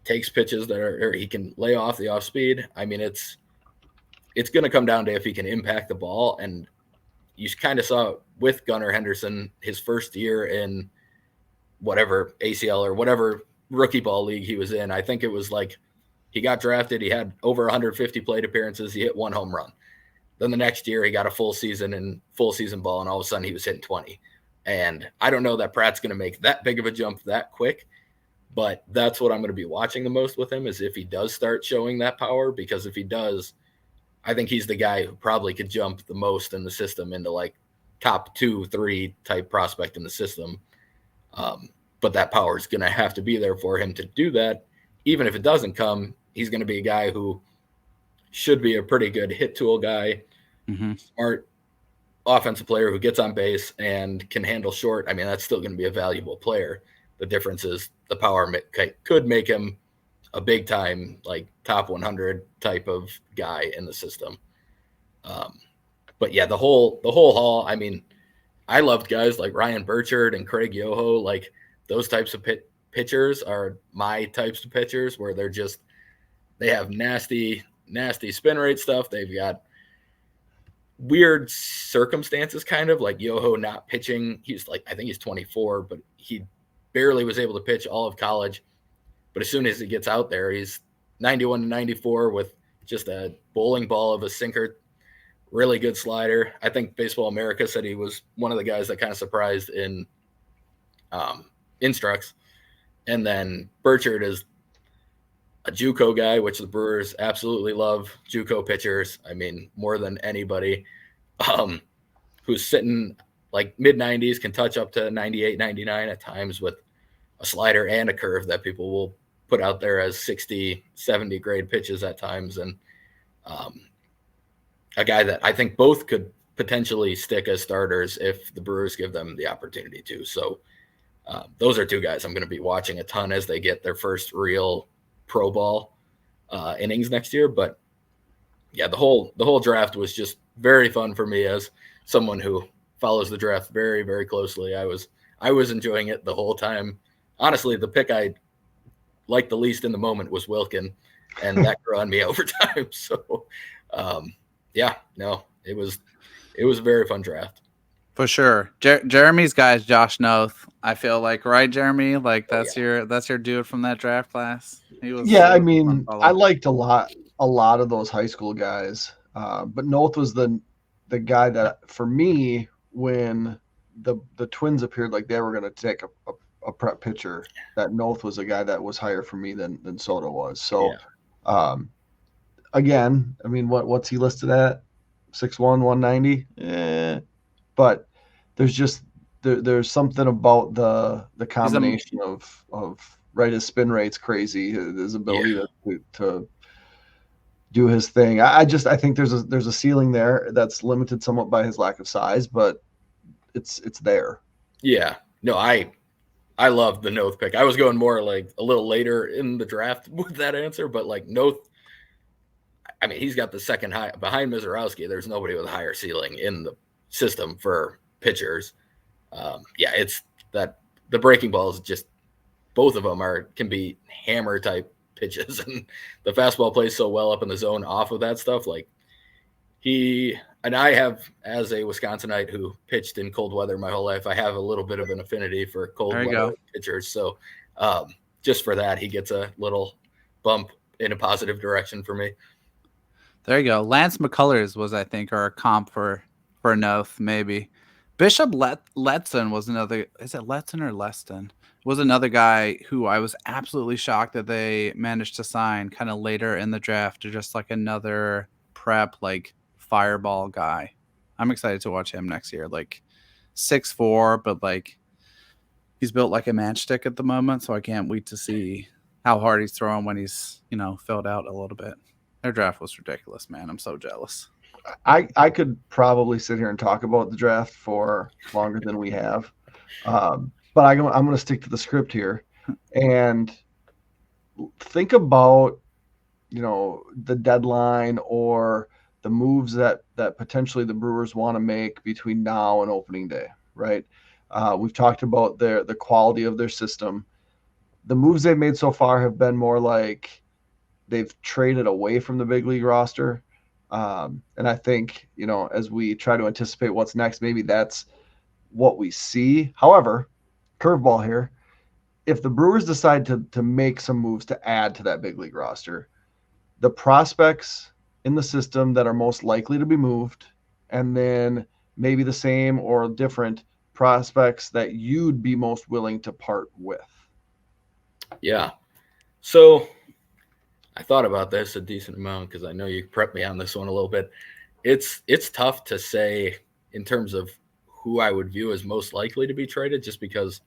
Speaker 3: takes pitches that he can lay off the off speed. I mean, it's going to come down to if he can impact the ball. And you kind of saw it with Gunnar Henderson his first year in whatever ACL or whatever rookie ball league he was in. I think it was like he got drafted. He had over 150 plate appearances. He hit 1 home run. Then the next year he got a full season and full season ball, and all of a sudden he was hitting 20. And I don't know that Pratt's going to make that big of a jump that quick, but that's what I'm going to be watching the most with him, is if he does start showing that power, because if he does, I think he's the guy who probably could jump the most in the system into like top 2, 3 type prospect in the system. But that power is going to have to be there for him to do that. Even if it doesn't come, he's going to be a guy who should be a pretty good hit tool guy, smart offensive player who gets on base and can handle short. I mean, that's still going to be a valuable player. The difference is the power could make him a big time, like top 100 type of guy in the system. But yeah, the whole haul, I mean, I loved guys like Ryan Burchard and Craig Yoho. Like those types of pitchers are my types of pitchers, where they have nasty spin rate stuff. They've got weird circumstances, kind of like Yoho not pitching. He's like, I think he's 24, but he barely was able to pitch all of college. But as soon as he gets out there, he's 91 to 94 with just a bowling ball of a sinker, really good slider. I think Baseball America said he was one of the guys that kind of surprised in Instructs. And then Burchard is a JUCO guy, which the Brewers absolutely love JUCO pitchers. I mean, more than anybody, who's sitting like mid-90s, can touch up to 98, 99 at times with a slider and a curve that people will put out there as 60, 70 grade pitches at times. And a guy that I think both could potentially stick as starters if the Brewers give them the opportunity to. So those are 2 guys I'm going to be watching a ton as they get their first real pro ball innings next year. But yeah, the whole draft was just very fun for me as someone who follows the draft very, very closely. I was enjoying it the whole time. Honestly, the pick I liked the least in the moment was Wilkin, and that grew on me over time. So yeah, no, it was a very fun draft.
Speaker 1: For sure. Jeremy's guy is Josh Noth. I feel like, right, Jeremy? Like that's your dude from that draft class.
Speaker 2: I mean, I liked a lot of those high school guys. But Noth was the guy that, for me, when the Twins appeared like they were going to take a prep pitcher, that Noth was a guy that was higher for me than Soto was. So, again, I mean, what's he listed at? 6'1", 190? But there's something about the combination of right, his spin rate's crazy, his ability to do his thing. I think there's a ceiling there that's limited somewhat by his lack of size, but it's there.
Speaker 3: Yeah, no, I love the Noth pick. I was going more like a little later in the draft with that answer, but like Noth, I mean, he's got the second high behind Misiorowski. There's nobody with a higher ceiling in the system for pitchers. It's that the breaking balls, just both of them can be hammer type pitches, and the fastball plays so well up in the zone off of that stuff. Like I have, as a Wisconsinite who pitched in cold weather my whole life, I have a little bit of an affinity for cold weather pitchers. So just for that, he gets a little bump in a positive direction for me.
Speaker 1: There you go. Lance McCullers was, I think, or a comp for Noth, maybe. Bishop Letson was another. Is it Letson or Leston? Was another guy who I was absolutely shocked that they managed to sign kind of later in the draft, to just like another prep, like fireball guy. I'm excited to watch him next year. Like 6'4", but like he's built like a matchstick at the moment, so I can't wait to see how hard he's throwing when he's, filled out a little bit. Their draft was ridiculous, man. I'm so jealous.
Speaker 2: I could probably sit here and talk about the draft for longer than we have. But I'm going to stick to the script here and think about, the deadline or the moves that potentially the Brewers want to make between now and opening day, right? We've talked about the quality of their system. The moves they've made so far have been more like they've traded away from the big league roster. And I think, as we try to anticipate what's next, maybe that's what we see. However, curveball here. If the Brewers decide to make some moves to add to that big league roster, the prospects in the system that are most likely to be moved, and then maybe the same or different prospects that you'd be most willing to part with.
Speaker 3: Yeah. So I thought about this a decent amount because I know you prepped me on this one a little bit. It's tough to say in terms of who I would view as most likely to be traded, just because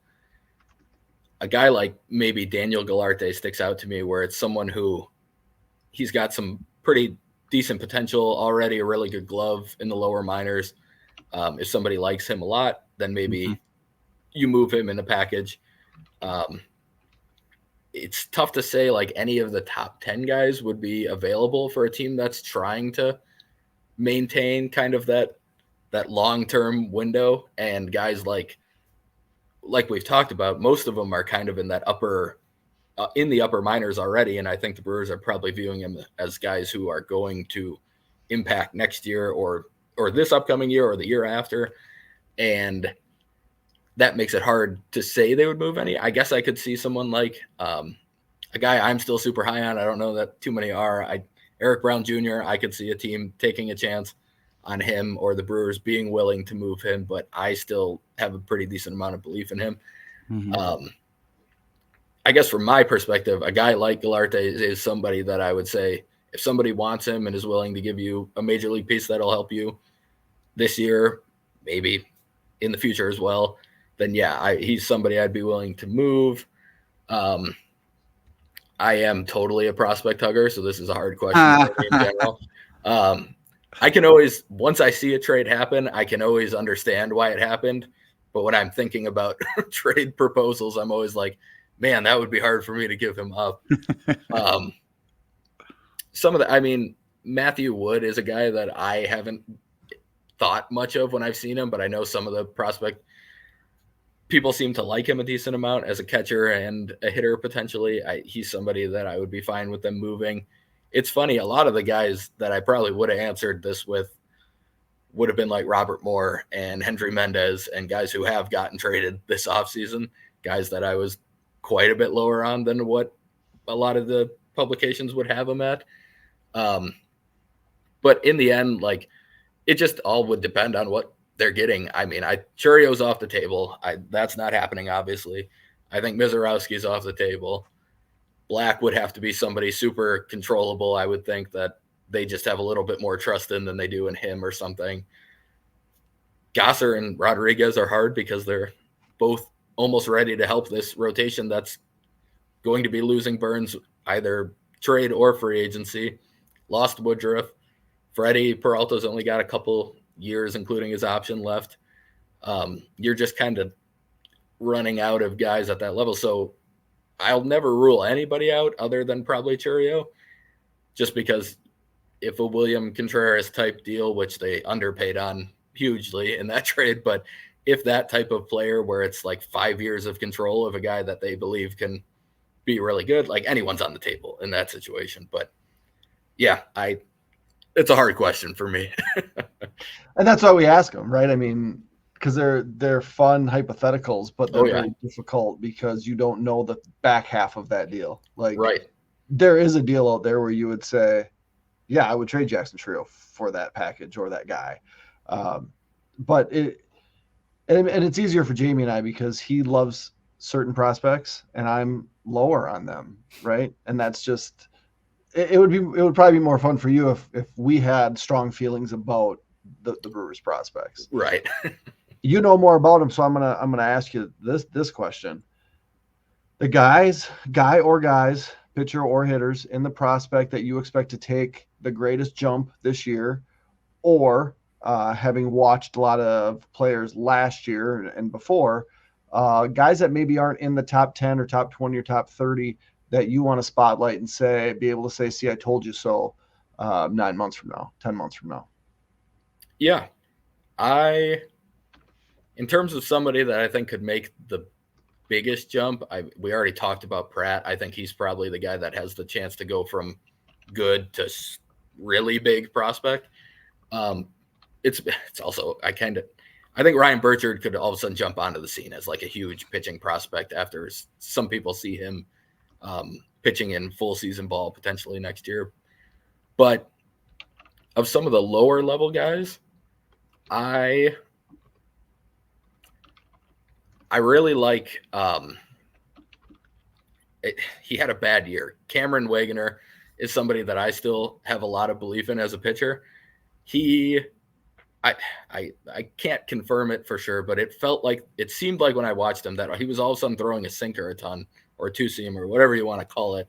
Speaker 3: a guy like maybe Daniel Galarte sticks out to me, where it's someone who he's got some pretty decent potential already, a really good glove in the lower minors. If somebody likes him a lot, then maybe you move him in a package. It's tough to say like any of the top 10 guys would be available for a team that's trying to maintain kind of that long-term window. And guys like we've talked about, most of them are kind of in that in the upper minors already. And I think the Brewers are probably viewing them as guys who are going to impact next year or this upcoming year or the year after. And that makes it hard to say they would move any. I guess I could see someone like a guy I'm still super high on. I don't know that too many are. Eric Brown Jr., I could see a team taking a chance on him or the Brewers being willing to move him, but I still have a pretty decent amount of belief in him. I guess from my perspective, a guy like Galarte is somebody that I would say if somebody wants him and is willing to give you a major league piece that'll help you this year, maybe in the future as well, then yeah, he's somebody I'd be willing to move. I am totally a prospect hugger, so this is a hard question for me in general. I can always, once I see a trade happen, I can always understand why it happened. But when I'm thinking about trade proposals, I'm always like, man, that would be hard for me to give him up. Matthew Wood is a guy that I haven't thought much of when I've seen him, but I know some of the prospect people seem to like him a decent amount as a catcher and a hitter potentially. He's somebody that I would be fine with them moving. It's funny, a lot of the guys that I probably would have answered this with would have been like Robert Moore and Hendry Mendez and guys who have gotten traded this offseason, guys that I was quite a bit lower on than what a lot of the publications would have them at. But in the end, like, it just all would depend on what they're getting. I mean, Chourio's off the table. That's not happening, obviously. I think Misiorowski's off the table. Black would have to be somebody super controllable. I would think that they just have a little bit more trust in than they do in him or something. Gasser and Rodriguez are hard because they're both almost ready to help this rotation that's going to be losing Burnes, either trade or free agency. Lost Woodruff. Freddie Peralta's only got a couple years, including his option left. You're just kind of running out of guys at that level. So I'll never rule anybody out other than probably Chourio, just because if a William Contreras type deal, which they underpaid on hugely in that trade, but if that type of player where it's like 5 years of control of a guy that they believe can be really good, like anyone's on the table in that situation. But yeah, it's a hard question for me.
Speaker 2: And that's why we ask them, right? I mean, because they're fun hypotheticals, but they're very difficult because you don't know the back half of that deal. Like,
Speaker 3: right.
Speaker 2: There is a deal out there where you would say, yeah, I would trade Jackson Chourio for that package or that guy. But it's easier for Jamie and I because he loves certain prospects and I'm lower on them, right? And that's just it would probably be more fun for you if we had strong feelings about the Brewers prospects.
Speaker 3: Right.
Speaker 2: You know more about them, so I'm gonna ask you this question. The guy or guys, pitcher or hitters in the prospect that you expect to take the greatest jump this year, or having watched a lot of players last year and before, guys that maybe aren't in the top 10 or top 20 or top 30 that you want to spotlight and be able to say, see, I told you so 9 months from now, 10 months from now.
Speaker 3: Yeah. In terms of somebody that I think could make the biggest jump, we already talked about Pratt. I think he's probably the guy that has the chance to go from good to really big prospect. It's also I think Ryan Burchard could all of a sudden jump onto the scene as like a huge pitching prospect after some people see him pitching in full season ball potentially next year. But of some of the lower level guys, I really like he had a bad year. Cameron Wagoner is somebody that I still have a lot of belief in as a pitcher. I can't confirm it for sure, but it seemed like when I watched him that he was all of a sudden throwing a sinker a ton or a two-seam or whatever you want to call it.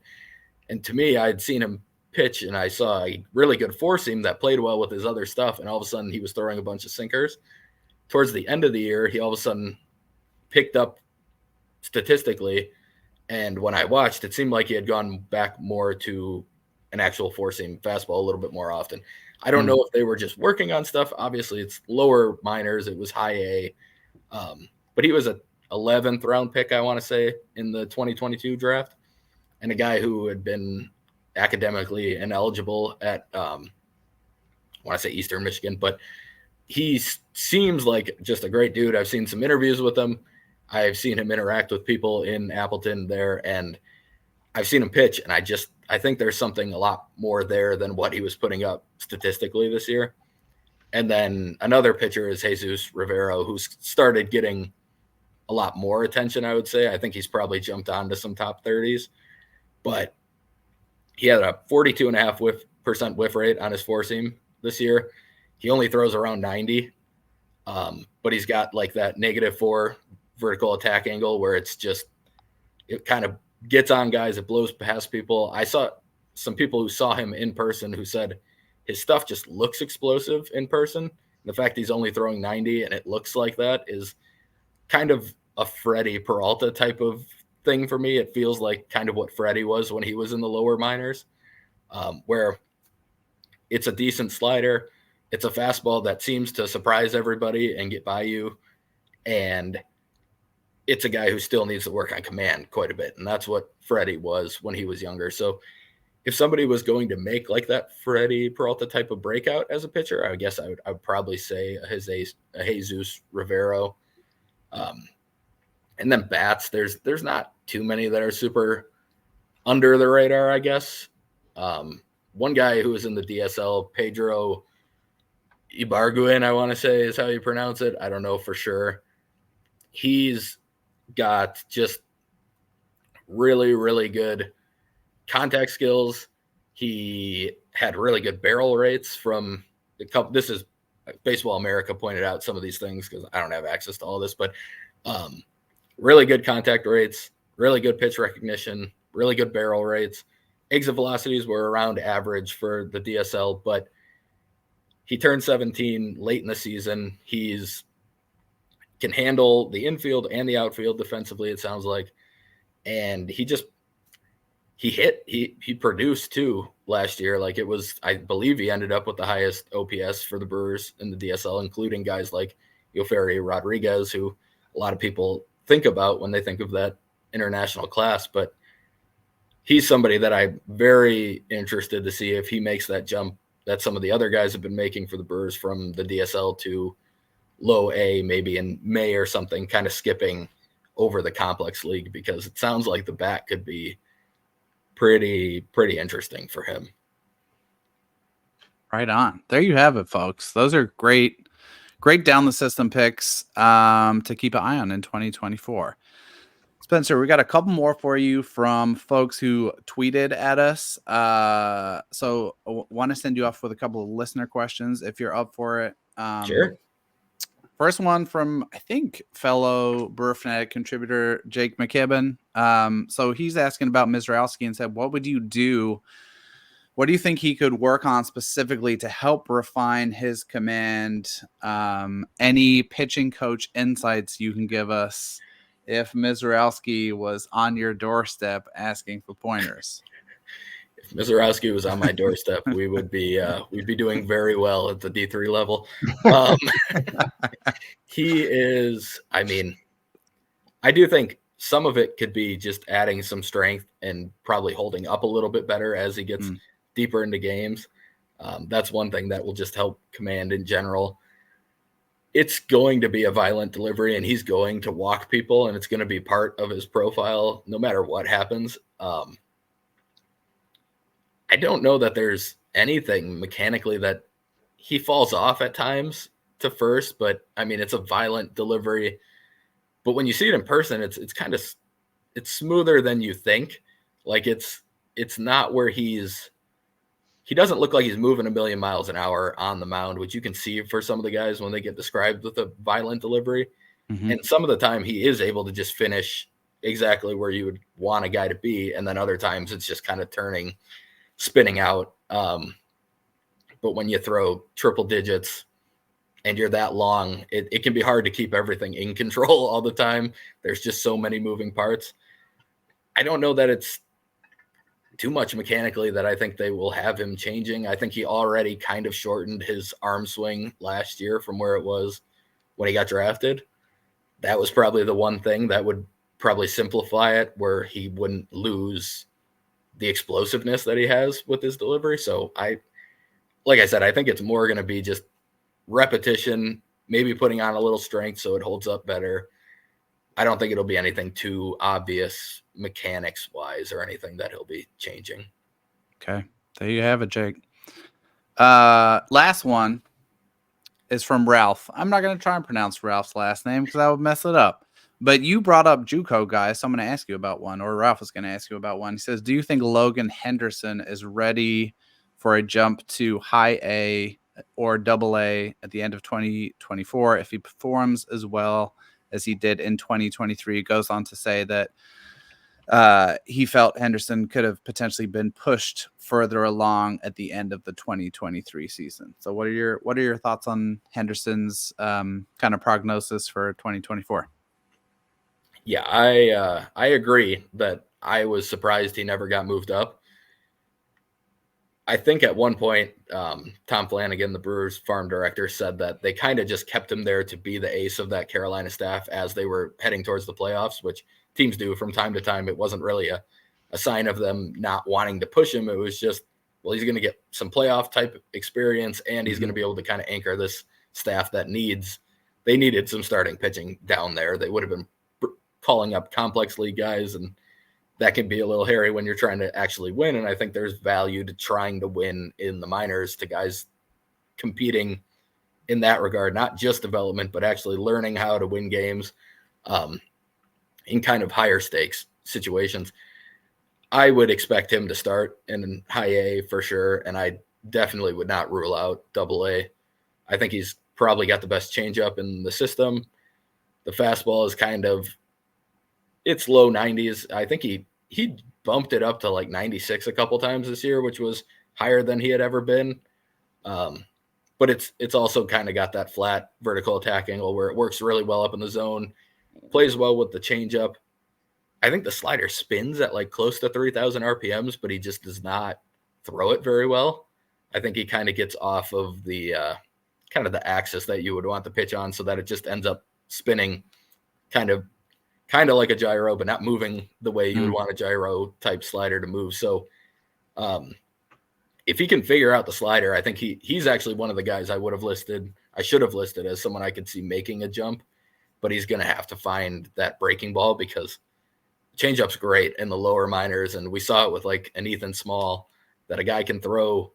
Speaker 3: And to me, I'd seen him pitch and I saw a really good four-seam that played well with his other stuff. And all of a sudden he was throwing a bunch of sinkers. Towards the end of the year, he all of a sudden picked up statistically. And when I watched, it seemed like he had gone back more to an actual four-seam fastball a little bit more often. I don't know if they were just working on stuff. Obviously, it's lower minors. It was high A. But he was an 11th round pick, I want to say, in the 2022 draft. And a guy who had been academically ineligible at, I want to say Eastern Michigan. But he seems like just a great dude. I've seen some interviews with him. I've seen him interact with people in Appleton there. And I've seen him pitch. And I think there's something a lot more there than what he was putting up statistically this year. And then another pitcher is Jesus Rivero, who's started getting a lot more attention, I would say. I think he's probably jumped onto some top 30s. But he had a 42.5% whiff rate on his four-seam this year. He only throws around 90. But he's got like that -4 vertical attack angle where it kind of gets on guys, it blows past people. I saw some people who saw him in person who said his stuff just looks explosive in person. The fact he's only throwing 90 and it looks like that is kind of a Freddie Peralta type of thing for me. It feels like kind of what Freddie was when he was in the lower minors, where it's a decent slider. It's a fastball that seems to surprise everybody and get by you. And it's a guy who still needs to work on command quite a bit. And that's what Freddie was when he was younger. So if somebody was going to make like that Freddie Peralta type of breakout as a pitcher, I guess I would probably say a Jesus Rivero. And then bats, there's not too many that are super under the radar, I guess. One guy who was in the DSL, Pedro Ibargüen, I want to say is how you pronounce it. I don't know for sure. He's got just really, really good contact skills. He had really good barrel rates from the couple. This is Baseball America pointed out some of these things because I don't have access to all this, but really good contact rates, really good pitch recognition, really good barrel rates. Exit velocities were around average for the DSL, but he turned 17 late in the season. Can handle the infield and the outfield defensively, it sounds like. And he produced too last year. Like it was, I believe he ended up with the highest OPS for the Brewers in the DSL, including guys like Yoferi Rodriguez, who a lot of people think about when they think of that international class. But he's somebody that I'm very interested to see if he makes that jump that some of the other guys have been making for the Brewers from the DSL to low A, maybe in May or something, kind of skipping over the complex league, because it sounds like the bat could be pretty interesting for him.
Speaker 1: Right on. There you have it, folks. Those are great down the system picks to keep an eye on in 2024. Spencer, we got a couple more for you from folks who tweeted at us. So I want to send you off with a couple of listener questions if you're up for it.
Speaker 3: Sure.
Speaker 1: First one from, I think, fellow Brewer Fanatic contributor Jake McKibben. So he's asking about Misiorowski and said, what would you do? What do you think he could work on specifically to help refine his command? Any pitching coach insights you can give us if Misiorowski was on your doorstep asking for pointers?
Speaker 3: If Misiorowski was on my doorstep, we would be we'd be doing very well at the D3 level. He is, I mean, I do think some of it could be just adding some strength and probably holding up a little bit better as he gets deeper into games. That's one thing that will just help command in general. It's going to be a violent delivery, and he's going to walk people, and it's going to be part of his profile no matter what happens. I don't know that there's anything mechanically that he falls off at times to first, but I mean, it's a violent delivery. But when you see it in person, it's smoother than you think. Like it's not where he doesn't look like he's moving a million miles an hour on the mound, which you can see for some of the guys when they get described with a violent delivery. Mm-hmm. And some of the time he is able to just finish exactly where you would want a guy to be. And then other times it's just kind of spinning out. But when you throw triple digits and you're that long, it can be hard to keep everything in control all the time. There's just so many moving parts. I don't know that it's too much mechanically that I think they will have him changing. I think he already kind of shortened his arm swing last year from where it was when he got drafted. That was probably the one thing that would probably simplify it, where he wouldn't lose the explosiveness that he has with his delivery. So like I said, I think it's more going to be just repetition, maybe putting on a little strength so it holds up better. I don't think it'll be anything too obvious mechanics wise or anything that he'll be changing.
Speaker 1: Okay. There you have it, Jake. Last one is from Ralph. I'm not going to try and pronounce Ralph's last name because I would mess it up. But you brought up JUCO guys, so I'm going to ask you about one, or Ralph is going to ask you about one. He says, do you think Logan Henderson is ready for a jump to high A or double A at the end of 2024 if he performs as well as he did in 2023? He goes on to say that he felt Henderson could have potentially been pushed further along at the end of the 2023 season. So what are your thoughts on Henderson's kind of prognosis for 2024?
Speaker 3: Yeah, I agree that I was surprised he never got moved up. I think at one point, Tom Flanagan, the Brewers farm director, said that they kind of just kept him there to be the ace of that Carolina staff as they were heading towards the playoffs, which teams do from time to time. It wasn't really a sign of them not wanting to push him. It was just, well, he's going to get some playoff type experience, and he's going to be able to kind of anchor this staff that they needed some starting pitching down there. They would have been calling up complex league guys, and that can be a little hairy when you're trying to actually win. And I think there's value to trying to win in the minors, to guys competing in that regard, not just development, but actually learning how to win games in kind of higher stakes situations. I would expect him to start in high A for sure. And I definitely would not rule out double A. I think he's probably got the best changeup in the system. The fastball is it's low 90s. I think he bumped it up to like 96 a couple times this year, which was higher than he had ever been. But it's also kind of got that flat vertical attack angle where it works really well up in the zone, plays well with the changeup. I think the slider spins at like close to 3,000 RPMs, but he just does not throw it very well. I think he kind of gets off of the kind of the axis that you would want the pitch on, so that it just ends up spinning kind of like a gyro, but not moving the way you would want a gyro type slider to move. So if he can figure out the slider, I think he's actually one of the guys I should have listed as someone I could see making a jump, but he's going to have to find that breaking ball, because changeup's great in the lower minors. And we saw it with like an Ethan Small, that a guy can throw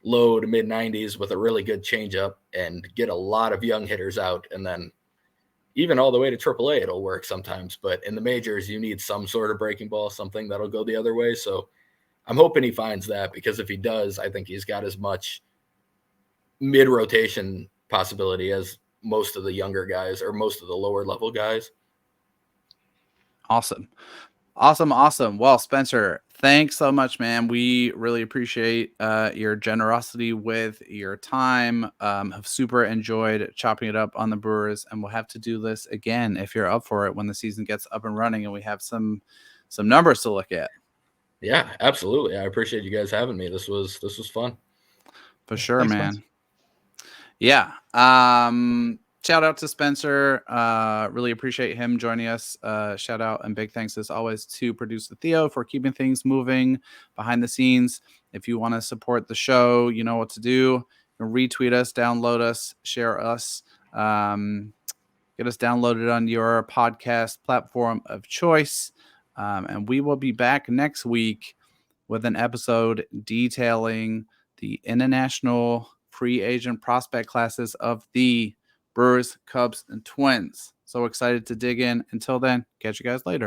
Speaker 3: low to mid 90s with a really good changeup and get a lot of young hitters out. And then even all the way to AAA, it'll work sometimes. But in the majors, you need some sort of breaking ball, something that'll go the other way. So I'm hoping he finds that, because if he does, I think he's got as much mid-rotation possibility as most of the younger guys or most of the lower level guys.
Speaker 1: Awesome. Well, Spencer, thanks so much, man. We really appreciate your generosity with your time. Have super enjoyed chopping it up on the Brewers, and we'll have to do this again if you're up for it when the season gets up and running and we have some numbers to look at.
Speaker 3: Yeah, absolutely. I appreciate you guys having me. This was fun.
Speaker 1: For sure,
Speaker 2: Thanks,
Speaker 1: man.
Speaker 2: Spence.
Speaker 1: Yeah. shout out to Spencer. Really appreciate him joining us. Shout out and big thanks as always to producer Theo for keeping things moving behind the scenes. If you want to support the show, you know what to do. Retweet us, download us, share us. Get us downloaded on your podcast platform of choice. And we will be back next week with an episode detailing the international free agent prospect classes of the Brewers, Cubs, and Twins. So excited to dig in. Until then, catch you guys later.